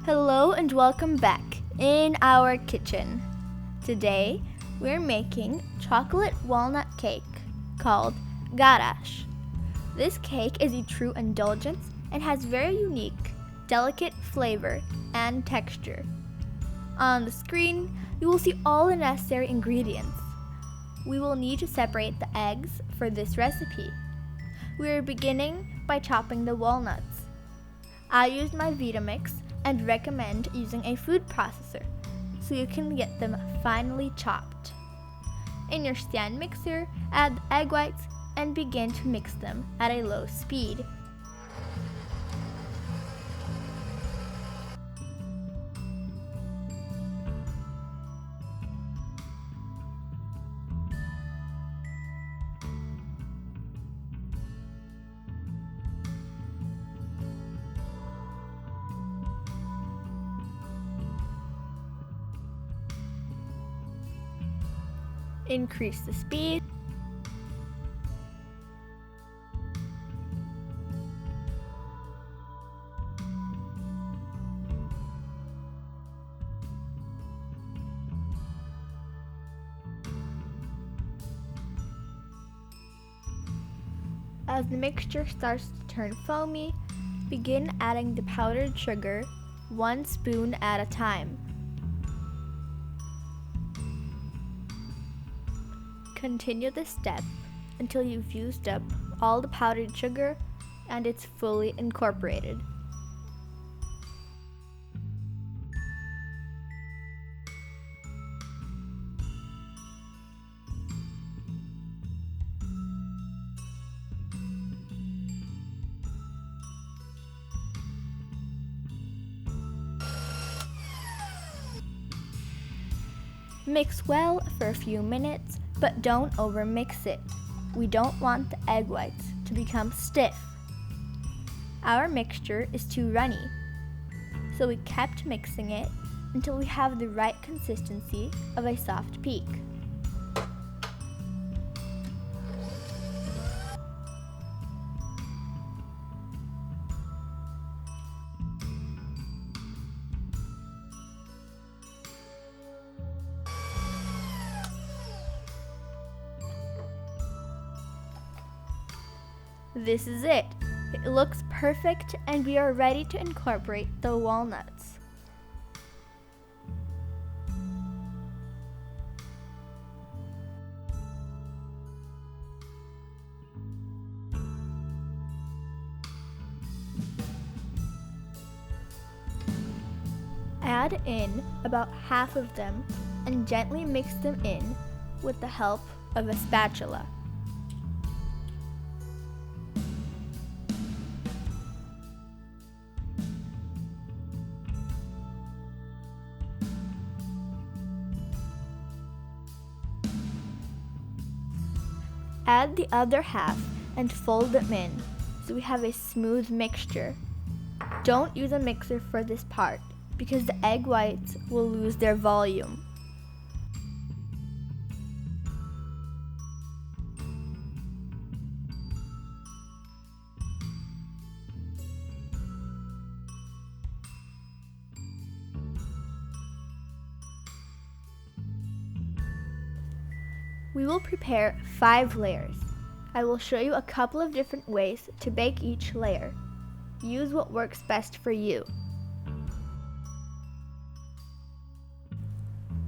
Hello and welcome back in our kitchen. Today we're making chocolate walnut cake called Garash. This cake is a true indulgence and has very unique, delicate flavor and texture. On the screen, you will see all the necessary ingredients. We will need to separate the eggs for this recipe. We are beginning by chopping the walnuts. I used my Vitamix and recommend using a food processor so you can get them finely chopped. In your stand mixer, add the egg whites and begin to mix them at a low speed. Increase the speed. As the mixture starts to turn foamy, begin adding the powdered sugar, 1 spoon at a time. Continue this step until you've used up all the powdered sugar and it's fully incorporated. Mix well for a few minutes, but don't overmix it. We don't want the egg whites to become stiff. Our mixture is too runny, so we kept mixing it until we have the right consistency of a soft peak. This is it. It looks perfect and we are ready to incorporate the walnuts. Add in about half of them and gently mix them in with the help of a spatula. Add the other half and fold them in so we have a smooth mixture. Don't use a mixer for this part because the egg whites will lose their volume. We will prepare 5 layers. I will show you a couple of different ways to bake each layer. Use what works best for you.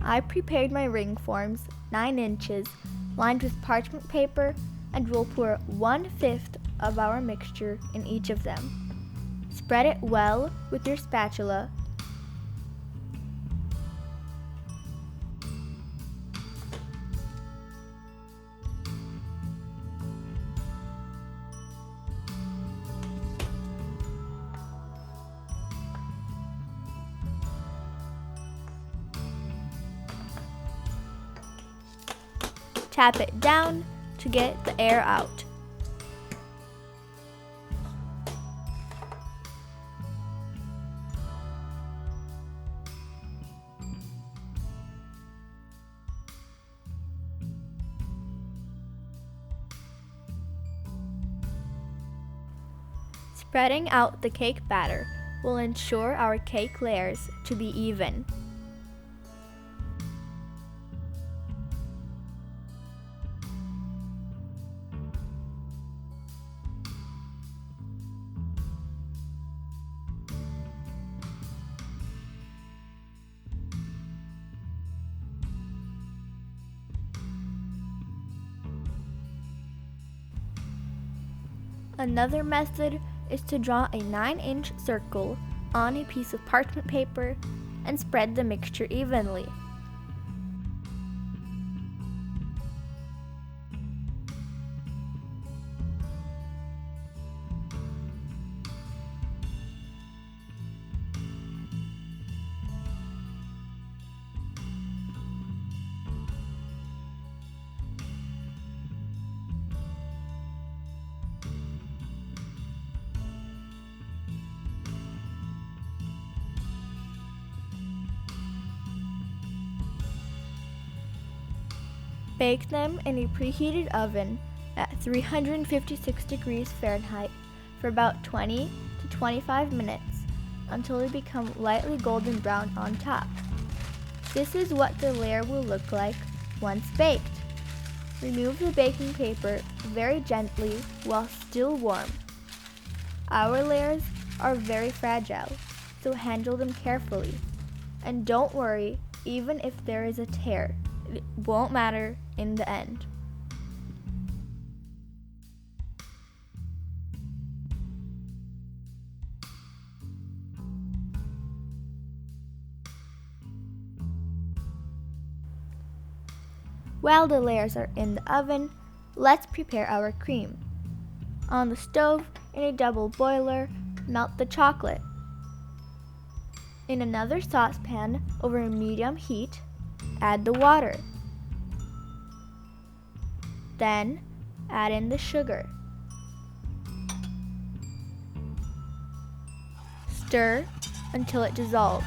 I prepared my ring forms 9 inches, lined with parchment paper, and will pour 1/5 of our mixture in each of them. Spread it well with your spatula. Tap it down to get the air out. Spreading out the cake batter, will ensure our cake layers to be even. Another method is to draw a 9-inch circle on a piece of parchment paper and spread the mixture evenly. Bake them in a preheated oven at 356 degrees Fahrenheit for about 20 to 25 minutes until they become lightly golden brown on top. This is what the layer will look like once baked. Remove the baking paper very gently while still warm. Our layers are very fragile, so handle them carefully. And don't worry, even if there is a tear, it won't matter in the end. While the layers are in the oven, let's prepare our cream. On the stove, in a double boiler, melt the chocolate. In another saucepan over a medium heat, add the water. Then, add in the sugar. Stir until it dissolves.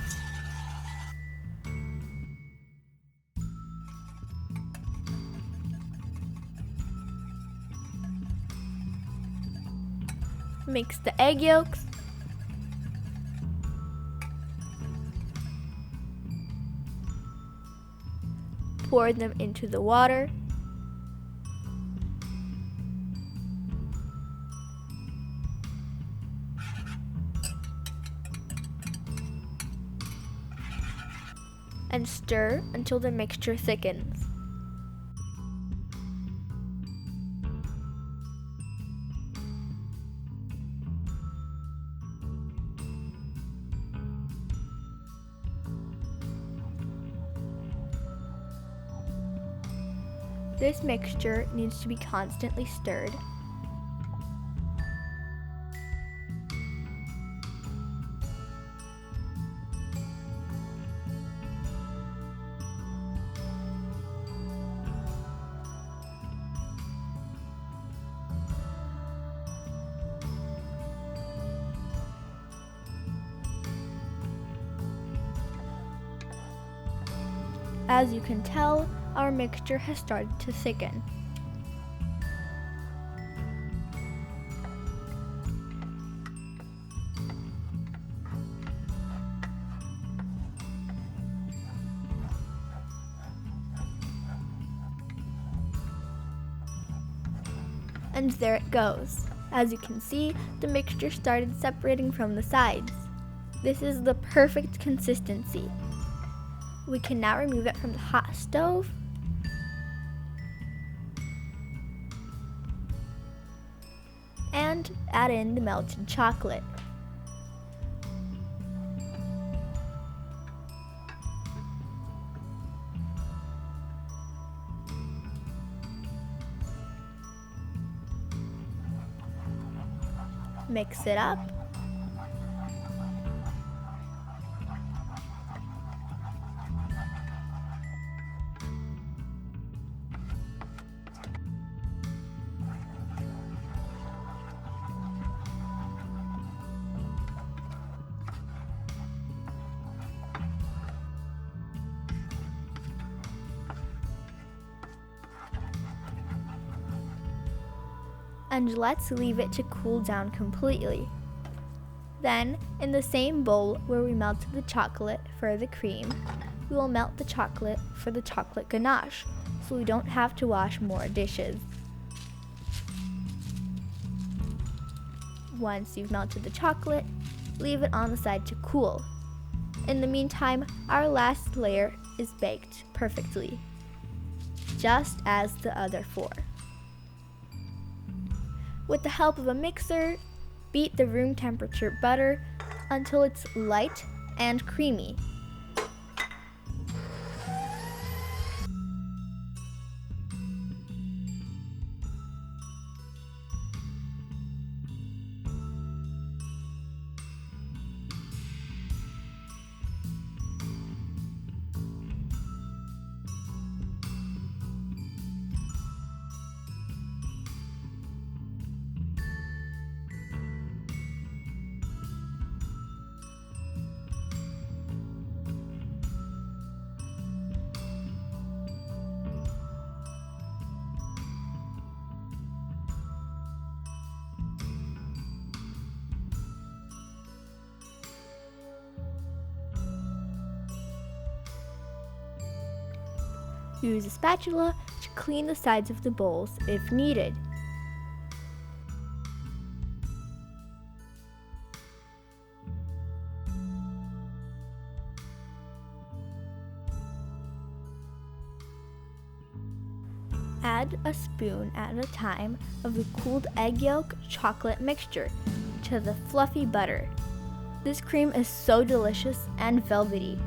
Mix the egg yolks, pour them into the water, and stir until the mixture thickens. This mixture needs to be constantly stirred. As you can tell, our mixture has started to thicken. And there it goes. As you can see, the mixture started separating from the sides. This is the perfect consistency. We can now remove it from the hot stove and add in the melted chocolate. Mix it up. And let's leave it to cool down completely. Then, in the same bowl where we melted the chocolate for the cream, we will melt the chocolate for the chocolate ganache, so we don't have to wash more dishes. Once you've melted the chocolate, leave it on the side to cool. In the meantime, our last layer is baked perfectly, just as the other 4. With the help of a mixer, beat the room temperature butter until it's light and creamy. Use a spatula to clean the sides of the bowls if needed. Add a spoon at a time of the cooled egg yolk chocolate mixture to the fluffy butter. This cream is so delicious and velvety.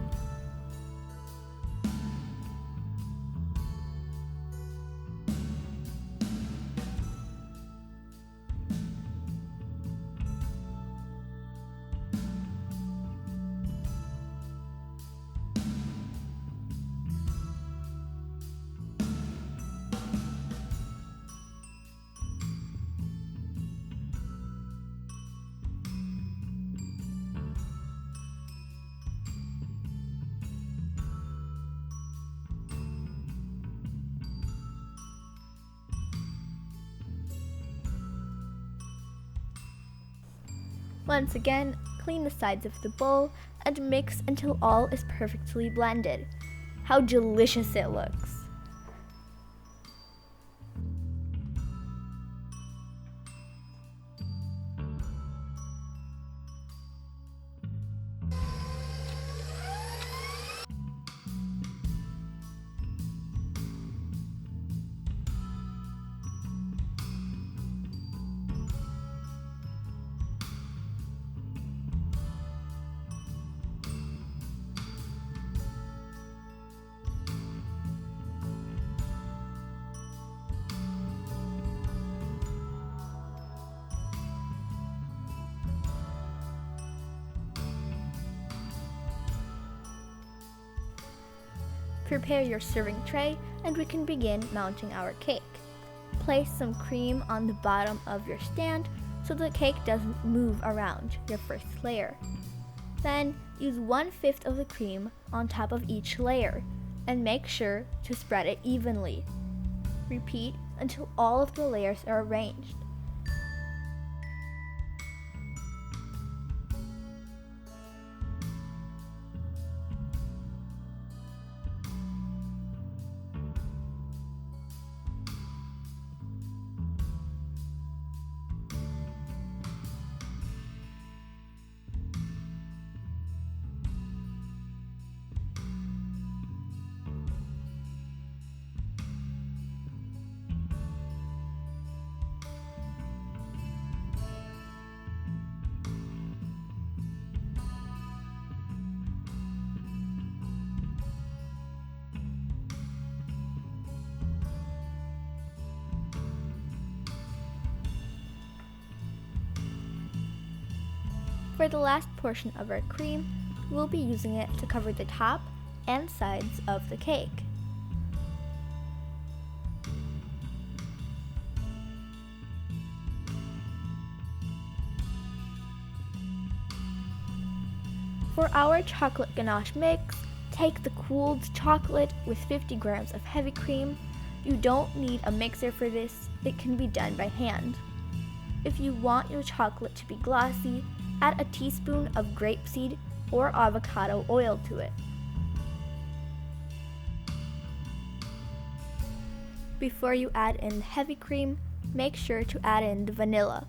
Once again, clean the sides of the bowl and mix until all is perfectly blended. How delicious it looks! Prepare your serving tray and we can begin mounting our cake. Place some cream on the bottom of your stand so the cake doesn't move around your first layer. Then use 1/5 of the cream on top of each layer and make sure to spread it evenly. Repeat until all of the layers are arranged. For the last portion of our cream, we'll be using it to cover the top and sides of the cake. For our chocolate ganache mix, take the cooled chocolate with 50 grams of heavy cream. You don't need a mixer for this, it can be done by hand. If you want your chocolate to be glossy, add a teaspoon of grapeseed or avocado oil to it. Before you add in the heavy cream, make sure to add in the vanilla.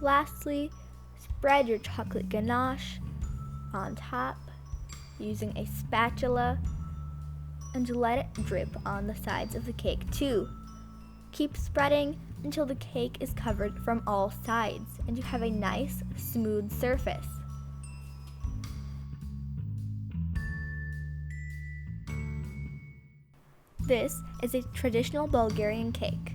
Lastly, spread your chocolate ganache on top using a spatula and let it drip on the sides of the cake too. Keep spreading until the cake is covered from all sides and you have a nice, smooth surface. This is a traditional Bulgarian cake.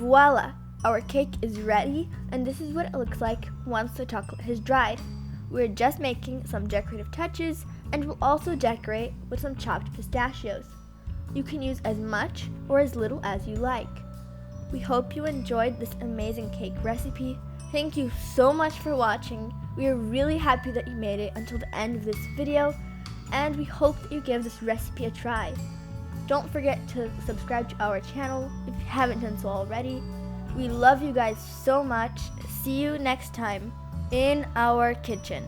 Voila! Our cake is ready, and this is what it looks like once the chocolate has dried. We're just making some decorative touches, and we'll also decorate with some chopped pistachios. You can use as much or as little as you like. We hope you enjoyed this amazing cake recipe. Thank you so much for watching. We are really happy that you made it until the end of this video, and we hope that you give this recipe a try. Don't forget to subscribe to our channel if you haven't done so already. We love you guys so much. See you next time in our kitchen.